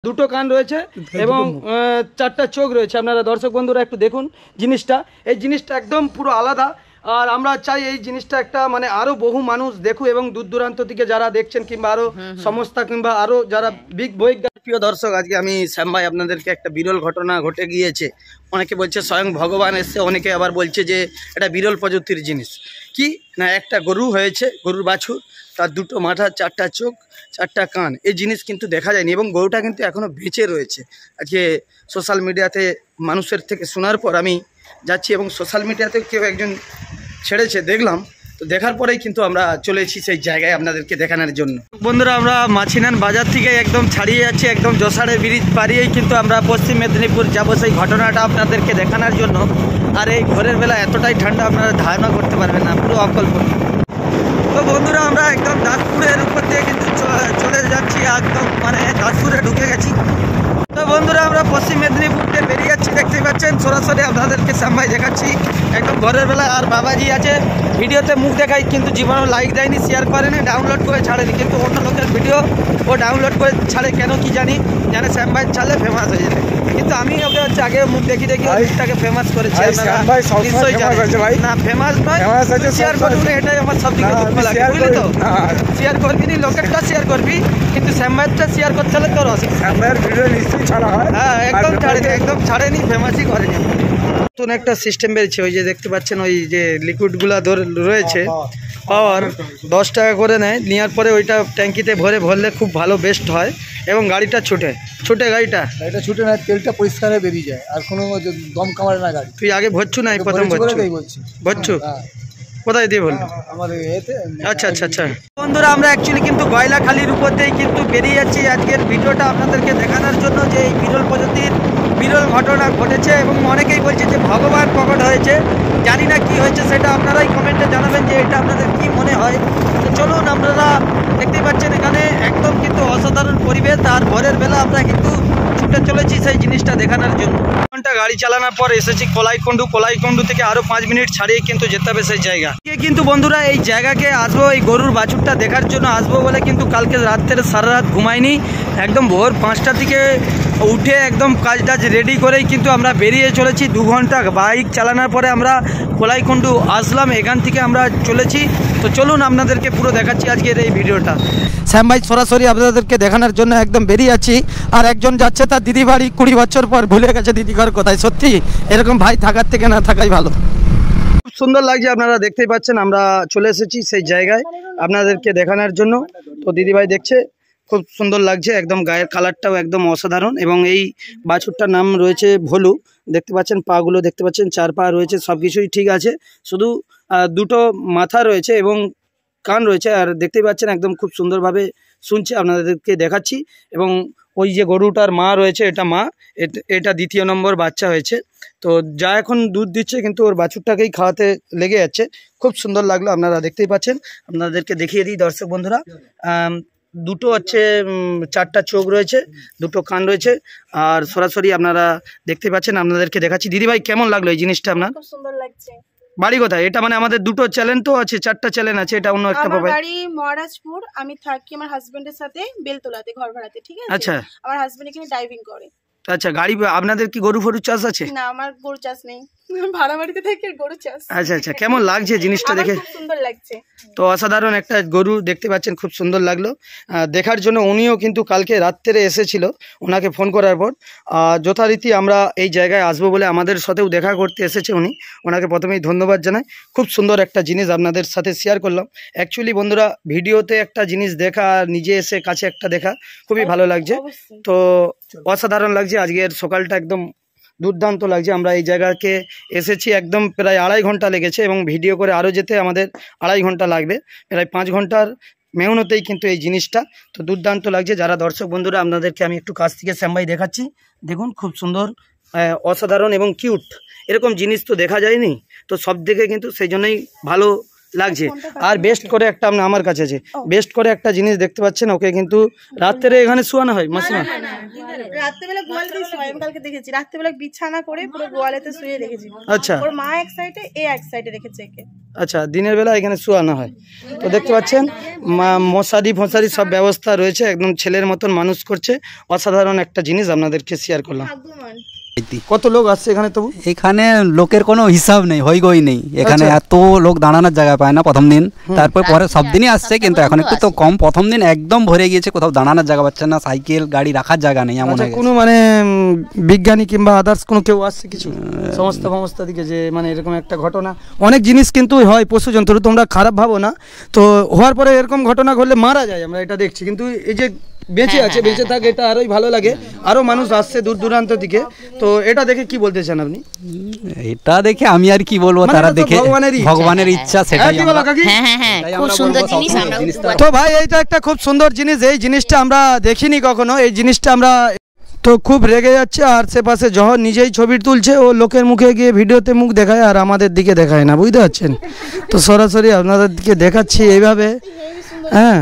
দুটো কান রয়েছে এবং চারটা চোখ রয়েছে। আপনারা দর্শক বন্ধুরা একটু দেখুন জিনিসটা, এই জিনিসটা একদম পুরো আলাদা। আর আমরা চাই এই জিনিসটা একটা মানে আরো বহু মানুষ দেখুক এবং দূর দূরান্ত থেকে যারা দেখছেন কিংবা আরো সংস্থা কিংবা আরো যারা বিগ বৈজ্ঞানিক। প্রিয় দর্শক, আজকে আমি শ্যাম ভাই আপনাদেরকে একটা বিরল ঘটনা ঘটে গিয়েছে। অনেকে বলছে স্বয়ং ভগবান এসছে, অনেকে আবার বলছে যে এটা বিরল প্রযুক্তির জিনিস। কি না, একটা গরু হয়েছে, গরুর বাছুর, তার দুটো মাথা, চারটা চোখ, চারটা কান। এই জিনিস কিন্তু দেখা যায়নি এবং গরুটা কিন্তু এখনও বেঁচে রয়েছে। আজকে সোশ্যাল মিডিয়াতে মানুষের থেকে শোনার পর আমি যাচ্ছি এবং সোশ্যাল মিডিয়াতে কেউ একজন ছেড়েছে দেখলাম, তো দেখার পরেই কিন্তু আমরা চলে এসেছি সেই জায়গায় আপনাদেরকে দেখানোর জন্য। বন্ধুরা, আমরা মাছিনান বাজার থেকে একদম ছাড়িয়ে যাচ্ছি, একদম জোসাড়ে ব্রিজ পাড়িয়েই কিন্তু আমরা পশ্চিম মেদিনীপুর যাবো সেই ঘটনাটা আপনাদেরকে দেখানোর জন্য। আর এই ভোরের বেলা এতটাই ঠান্ডা আপনারা ধারণা করতে পারবেন না, পুরো অকল্পনীয়। তো বন্ধুরা, আমরা একদম দাসপুরের উপর দিয়ে কিন্তু চলে যাচ্ছি, একদম মানে দাসপুরে ঢুকে গেছি। তো বন্ধুরা, আমরা পশ্চিম মেদিনীপুরতে বেরিয়ে যাচ্ছি, দেখতেই পাচ্ছেন সরাসরি আপনাদেরকে শ্যাম ভাই দেখাচ্ছি একদম ভোরের বেলা। আর বাবাজি আছে, ভিডিওতে মুখ দেখাই কিন্তু জীবনে লাইক দেয়নি, শেয়ার করেনি, ডাউনলোড করে ছাড়েনি, কিন্তু অন্য লোকের ভিডিও ও ডাউনলোড করে ছাড়ে কেন কি জানি, জানে শ্যাম ভাই ছাড়লে ফেমাস হয়ে যাবে। কিন্তু আমি ওকে হচ্ছে আগে মুখ দেখি ওইটাকে ফেমাস করেছি। না ফেমাস নয়, শেয়ার করবি না, এটাই আমার সব থেকে দুঃখ লাগে, বুঝলি তো। শেয়ার করবি নি, লোকেরটা শেয়ার করবি, কিন্তু শ্যাম ভাইটা শেয়ার করতে হলে তোর হ্যাঁ একদম ছাড়েনি, একদম ছাড়েনি, ফেমাসই করেনি। নতুন একটা সিস্টেম বেরিয়েছে, ওই যে দেখতে পাচ্ছেন ওই যে লিকুইডগুলা রয়েছে, পাওয়ার 10 টাকা করে নেয়, নেওয়ার পরে ওইটা ট্যাঙ্কিতে ভরলে খুব ভালো বেস্ট হয় এবং গাড়িটা ছুটে গাড়িটা ছুটে না, তেলটা পরিষ্কার হয়ে বেরিয়ে যায়, আর কোনো দম কামারে না গাড়ি। তুই আগে ভরছু না, প্রথম ভরছু কোথায় দিয়ে বলবো? আচ্ছা আচ্ছা আচ্ছা। বন্ধুরা, আমরা অ্যাকচুয়ালি কিন্তু গয়লাখালির উপর দিয়েই কিন্তু বেরিয়ে যাচ্ছি আজকের ভিডিওটা আপনাদেরকে দেখানোর জন্য, যে এই বিরল প্রযুক্তির বিরল ঘটনা ঘটেছে এবং অনেকেই বলছে যে ভগবান প্রকট হয়েছে। জানি না কি হয়েছে, সেটা আপনারাই কমেন্টে জানাবেন যে এটা আপনাদের কি মনে হয়। তো চলুন, আপনারা দেখতেই পাচ্ছেন এখানে একদম কিন্তু অসাধারণ পরিবেশ। আর ভোরের বেলা আমরা কিন্তু ছুটে চলেছি সেই জিনিসটা দেখানোর জন্য। ঘন্টা গাড়ি চালানোর পর এসেছি কলাইকুণ্ডু থেকে আরো 5 মিনিট ছাড়িয়ে কিন্তু যেতে হবে সেই জায়গা। কিন্তু বন্ধুরা, এই জায়গাকে আসবো, এই গরুর বাছুরটা দেখার জন্য আসবো বলে কিন্তু কালকে রাত্রে সারা রাত ঘুমাইনি। একদম ভোর 5টা থেকে উঠে একদম কাজ রেডি করেই কিন্তু আমরা বেরিয়ে চলেছি। 2 ঘন্টা বাইক চালানোর পরে আমরা কলাইকুণ্ডু আসলাম, এখান থেকে আমরা চলেছি। তো চলুন, আপনাদেরকে পুরো দেখাচ্ছি আজকের এই ভিডিওটা। শ্যাম ভাই সরাসরি আপনাদেরকে দেখানোর জন্য একদম বেরিয়ে আছি। আর একজন যাচ্ছে তার দিদি বাড়ি, 20 বছর পর ভুলে গেছে দিদি ঘর কোথায়। সত্যি এরকম ভাই থাকার থেকে না থাকাই ভালো। খুব সুন্দর লাগছে, আপনারা দেখতেই পাচ্ছেন। আমরা চলে এসেছি সেই জায়গায় আপনাদেরকে দেখানোর জন্য। তো দিদিভাই দেখছে, খুব সুন্দর লাগছে, একদম গায়ের কালারটাও একদম অসাধারণ। এবং এই বাছুরটার নাম রয়েছে ভোলু। দেখতে পাচ্ছেন পাগুলো, দেখতে পাচ্ছেন 4 পা রয়েছে, সব কিছুই ঠিক আছে, শুধু 2টো মাথা রয়েছে এবং কান রয়েছে। আর দেখতেই পাচ্ছেন একদম খুব সুন্দরভাবে শুনছে, আপনাদেরকে দেখাচ্ছি। এবং ওই যে গরুটার মা রয়েছে, এটা মা, এটা 2য় নম্বর বাচ্চা হয়েছে। তো যা এখন দুধ দিচ্ছে কিন্তু ওর বাছুরটাকেই খাওয়াতে লেগে যাচ্ছে। খুব সুন্দর লাগলো, আপনারা দেখতেই পাচ্ছেন। আপনাদেরকে দেখিয়ে দিই দর্শক বন্ধুরা, দুটো হচ্ছে 4টা চোখ রয়েছে, 2টো কান রয়েছে। আর সরাসরি আপনারা দেখতে পাচ্ছেন, আপনাদেরকে দেখাচ্ছি। দিদিভাই কেমন লাগলো এই জিনিসটা আপনার? খুব সুন্দর লাগছে। বাড়ি কোথায়? এটা মানে আমাদের 2টো চ্যানেল তো আছে, 4টা চ্যানেল আছে, এটা অন্য একটা আমার বাড়ি মহারাজপুর, আমি থাকি আমার হাজবেন্ডের সাথে বেলতলাতে ঘর ভাড়াতে, ঠিক আছে? আচ্ছা, আমার হাজবেন্ড এখানে ড্রাইভিং করে। আচ্ছা, গাড়ি আপনাদের কি গরু ফরু চাষ আছে? না, আমার গরু চাষ নেই, ভাড়া বাড়িতে থাকি আর গরু চাষ। আচ্ছা আচ্ছা, কেমন লাগছে জিনিসটা দেখে? খুব সুন্দর লাগছে। তো অসাধারণ একটা গরু দেখতে পাচ্ছেন, খুব সুন্দর লাগলো দেখার জন্য। উনিও কিন্তু কালকে রাত্রে এসেছিল, ওনাকে ফোন করার পর যথারীতি আমরা এই জায়গায় আসবো বলে আমাদের সাথেও দেখা করতে এসেছে উনি। ওনাকে প্রথমেই ধন্যবাদ জানাই। খুব সুন্দর একটা জিনিস আপনাদের সাথে শেয়ার করলাম। অ্যাকচুয়ালি বন্ধুরা, ভিডিওতে একটা জিনিস দেখা আর নিজে এসে কাছে একটা দেখা খুবই ভালো লাগছে। তো অসাধারণ লাগছে, আজকের সকালটা একদম দুর্দান্ত লাগছে। আমরা এই জায়গাকে এসেছি একদম প্রায় 2.5 ঘন্টা লেগেছে এবং ভিডিও করে আরও যেতে আমাদের 2.5 ঘন্টা লাগবে, প্রায় 5 ঘন্টার মেহনতেই কিন্তু এই জিনিসটা। তো দুর্দান্ত লাগছে। যারা দর্শক বন্ধুরা, আপনাদেরকে আমি একটু কাছ থেকে শ্যাম ভাই দেখাচ্ছি, দেখুন খুব সুন্দর, অসাধারণ এবং কিউট। এরকম জিনিস তো দেখা যায়নি, তো সব দিকে কিন্তু সেই জন্যই ভালো লাগছে। আর বেস্ট করে একটা আমার কাছে আছে, বেস্ট করে একটা জিনিস দেখতে পাচ্ছেন, ওকে কিন্তু রাত্রে এখানে শোয়ানো হয় মাসিমা। রাত্রেবেলা গোয়ালেতে শুয়ে, আমি কালকে দেখেছি রাত্রেবেলা বিছানা করে পুরো গোয়ালেতে শুয়ে রেখেছি। আচ্ছা, ওর মা এক সাইডে, এ এক সাইডে রেখেছে একে। আচ্ছা, দিনের বেলা এখানে শোয়ানো হয়। তো দেখতে পাচ্ছেন মশারি ফশারি সব ব্যবস্থা রয়েছে, একদম ছেলের মতন মানুষ করছে। অসাধারণ একটা জিনিস আপনাদেরকে শেয়ার করলাম। কত লোক আসছে এখানে? তবু এখানে লোকের কোনো হিসাব নেই, হইগই নেই এখানে। এত লোক দাঁড়ানোর জায়গা পায় না প্রথম দিন, তারপর পরে সব দিনই আসছে, কিন্তু এখন একটু তো কম। প্রথম দিন একদম ভরে গিয়েছে, কোথাও দাঁড়ানোর জায়গা পাচ্ছে না, সাইকেল গাড়ি রাখার জায়গা নেই এমন হয়ে গেছে। কোনো মানে বিজ্ঞানী কিংবা আদার্স কোনো কেউ আসছে কিছু সংস্থা দিকে যে মানে এরকম একটা ঘটনা? অনেক জিনিস কিন্তু হয় পশু জন্তু, তোমরা খারাপ ভাবো না। তো হওয়ার পরে এরকম ঘটনা ঘটলে মারা যায়, আমরা এটা দেখছি। কিন্তু এই যে বেঁচে আছে, বেঁচে থাকে, এটা আরোই ভালো লাগে। আরো মানুষ আসছে দূর দূরান্ত থেকে। তো এটা দেখে কি বলতে চান আপনি? এটা দেখে আমি আর কি বলবো, তারা দেখে ভগবানের ইচ্ছা, সেটাই খুব সুন্দর জিনিস আমরা। তো ভাই এইটা একটা খুব সুন্দর জিনিস, এই জিনিসটা আমরা দেখিনি কখনো। এই জিনিসটা আমরা তো খুব রেগে যাচ্ছে, আর আশেপাশে যখন নিজেই ছবি তুলছে ও লোকের মুখে গিয়ে ভিডিওতে মুখ দেখায়, আর আমাদের দিকে দেখায় না, বুঝতে পারছেন? তো সরাসরি আপনাদের দিকে দেখাচ্ছি এইভাবে। হ্যাঁ,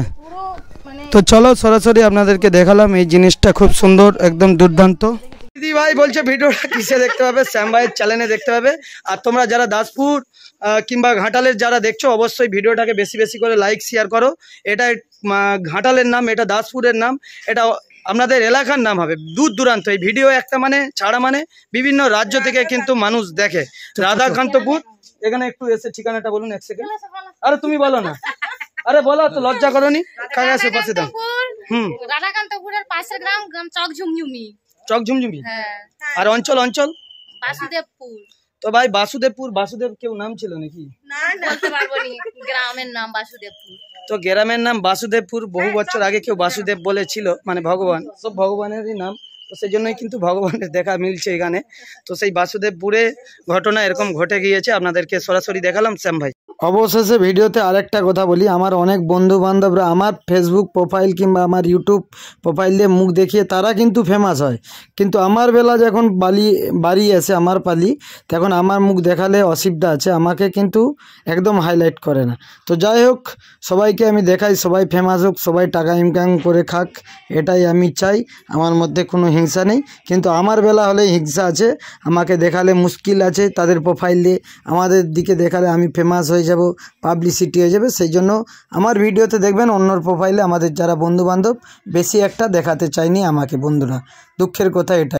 তো চলো সরাসরি আপনাদেরকে দেখালাম। এই জিনিসটা খুব সুন্দর, একদম দুর্দান্ত। দিদি ভাই বলছে ভিডিওটা কিসে দেখতে পাবে? শ্যাম ভাইয়ের চ্যানেলে দেখতে পাবে। আর তোমরা যারা দাসপুর কিংবা ঘাটালের যারা দেখছো, অবশ্যই ভিডিওটাকে বেশি বেশি করে লাইক শেয়ার করো। এটা ঘাটালের নাম, এটা দাসপুরের নাম, এটা আপনাদের এলাকার নাম হবে। দূর দূরান্ত এই ভিডিও একটা মানে ছাড়া মানে বিভিন্ন রাজ্য থেকে কিন্তু মানুষ দেখে। রাধাকান্তপুর, এখানে একটু এসে ঠিকানাটা বলুন এক সেকেন্ড। আরে তুমি বলো না, আরে বলো তো, লজ্জা করনি? কাকে আছে পাশে দাও। রাধাকান্তপুরের পাশের গ্রাম চকঝুমঝুমি। চকঝুমঝুমি, আর অঞ্চল বাসুদেবপুর। তো ভাই বাসুদেবপুর, বাসুদেব কেউ নাম ছিল নাকি? বলতে পারবো না, গ্রামের নাম বাসুদেবপুর। তো গ্রামের নাম বাসুদেবপুর। বহু বছর আগে কেউ বাসুদেব বলেছিল, মানে ভগবান, সব ভগবানেরই নাম। তো সেই জন্যই কিন্তু ভগবানের দেখা মিলছে এখানে। তো সেই বাসুদেবপুরে ঘটনা এরকম ঘটে গিয়েছে, আপনাদেরকে সরাসরি দেখালাম শ্যাম ভাই। অবশেষে ভিডিওতে আরেকটা কথা বলি, আমার অনেক বন্ধু বান্ধবরা আমার ফেসবুক প্রোফাইল কিংবা আমার ইউটিউব প্রোফাইল দিয়ে মুখ দেখিয়ে তারা কিন্তু ফেমাস হয়, কিন্তু আমার বেলা যখন বাড়ি আসে আমার পালি, তখন আমার মুখ দেখালে অসুবিধা আছে, আমাকে কিন্তু একদম হাইলাইট করে না। তো যাই হোক, সবাইকে আমি দেখাই, সবাই ফেমাস হোক, সবাই টাকা ইনকাম করে খাক, এটাই আমি চাই। আমার মধ্যে কোনো হিংসা নেই, কিন্তু আমার বেলা হলে হিংসা আছে। আমাকে দেখালে মুশকিল আছে, তাদের প্রোফাইল দিয়ে আমাদের দিকে দেখালে আমি ফেমাস হয়ে যাব, পাবলিসিটি হয়ে যাবে। সেই জন্য আমার ভিডিওতে দেখবেন অন্যর প্রোফাইলে আমাদের যারা বন্ধু বান্ধব বেশি একটা দেখাতে চাইনি আমাকে, বন্ধুরা। দুঃখের কথা এটা।